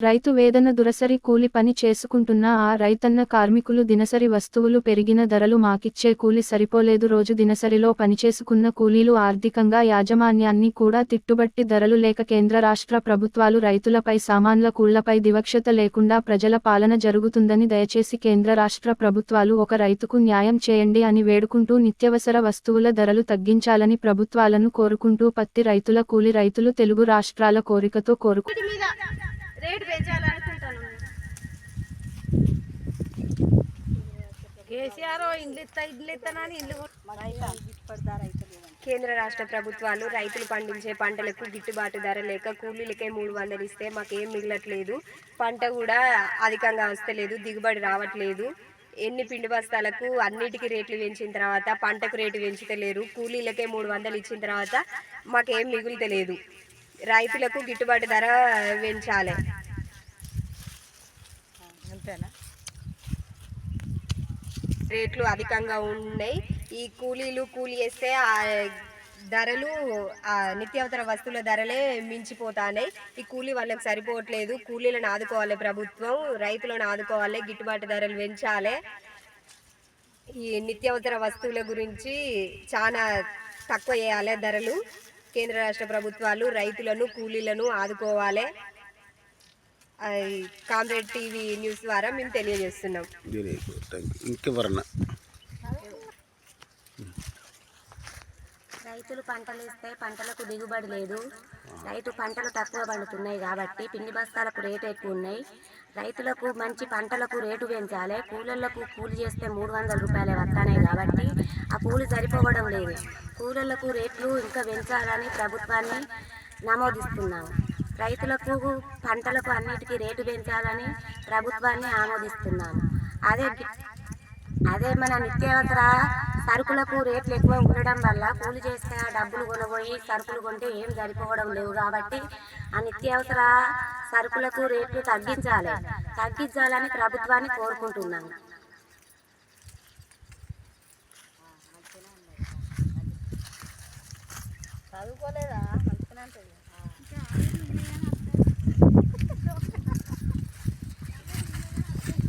రైతు వేదన దురసరి కూలి పని చేసుకుంటున్న ఆ రైతన్న కార్మికులు దినసరి వస్తువులు పెరిగిన ధరలు మాకిచ్చే కూలి సరిపోలేదు రోజు దినసరిలో పనిచేసుకున్న కూలీలు ఆర్థికంగా యాజమాన్యాన్ని కూడా తిట్టుబట్టి ధరలు లేక కేంద్ర రాష్ట్ర ప్రభుత్వాలు రైతులపై సామాన్ల కూళ్లపై వివక్షత లేకుండా ప్రజల పాలన జరుగుతుందని దయచేసి కేంద్ర రాష్ట్ర ప్రభుత్వాలు ఒక రైతుకు న్యాయం చేయండి అని వేడుకుంటూ నిత్యవసర వస్తువుల ధరలు తగ్గించాలని ప్రభుత్వాలను కోరుకుంటూ పత్తి రైతుల కూలి రైతులు తెలుగు రాష్ట్రాల కోరికతో రేట్ పెంచాలనుకుంటాను. కేసీఆర్ ఇల్లు ఇస్తానని కేంద్ర రాష్ట్ర ప్రభుత్వాలు రైతులు పండించే పంటలకు గిట్టుబాటు ధర లేక కూలీలకే 300 ఇస్తే మాకేం మిగలట్లేదు. పంట కూడా అధికంగా వస్తలేదు, దిగుబడి రావట్లేదు. ఎన్ని పిండి బస్తాలకు అన్నిటికీ రేట్లు పెంచిన తర్వాత పంటకు రేటు పెంచుతలేరు. కూలీలకే 300 ఇచ్చిన తర్వాత మాకేం మిగులుతలేదు. రైతులకు గిట్టుబాటు ధర పెంచాలి. అంతేనా? రేట్లు అధికంగా ఉన్నాయి. ఈ కూలీ వేస్తే ధరలు నిత్యావసర వస్తువుల ధరలే మించిపోతాయి. ఈ కూలీ వాళ్ళకి సరిపోవట్లేదు. కూలీలను ఆదుకోవాలి ప్రభుత్వం, రైతులను ఆదుకోవాలి, గిట్టుబాటు ధరలు పెంచాలి. ఈ నిత్యావసర వస్తువుల గురించి చాలా తక్కువ చేయాలి ధరలు. కేంద్ర రాష్ట్ర ప్రభుత్వాలు రైతులను కూలీలను ఆదుకోవాలి. కామ్రేడ్ టీవీ న్యూస్ ద్వారా మేము తెలియజేస్తున్నాం. రైతులు పంటలు ఇస్తే పంటలకు దిగుబడి లేదు. రైతు పంటలు తక్కువ పండుతున్నాయి కాబట్టి పిండి బస్తాలకు రేటు ఎక్కువ ఉన్నాయి. రైతులకు మంచి పంటలకు రేటు పెంచాలి. కూలీలకు కూలి చేస్తే 300 రూపాయలే వస్తాయి కాబట్టి ఆ కూలి సరిపోవడం లేదు. కూలీలకు రేట్లు ఇంకా పెంచాలని ప్రభుత్వాన్ని నమోదిస్తున్నాము. రైతులకు పంటలకు అన్నిటికీ రేటు పెంచాలని ప్రభుత్వాన్ని ఆమోదిస్తున్నాము. అదే మన నిత్యావసర సరుకులకు రేట్లు ఎక్కువ ఉండడం వల్ల కూలి చేస్తే డబ్బులు కొనబోయి సరుకులు కొంటే ఏం సరిపోవడం లేవు కాబట్టి ఆ నిత్యావసర సరుకులకు రేట్లు తగ్గించాలని ప్రభుత్వాన్ని కోరుకుంటున్నాము. చదువుకోలేదా?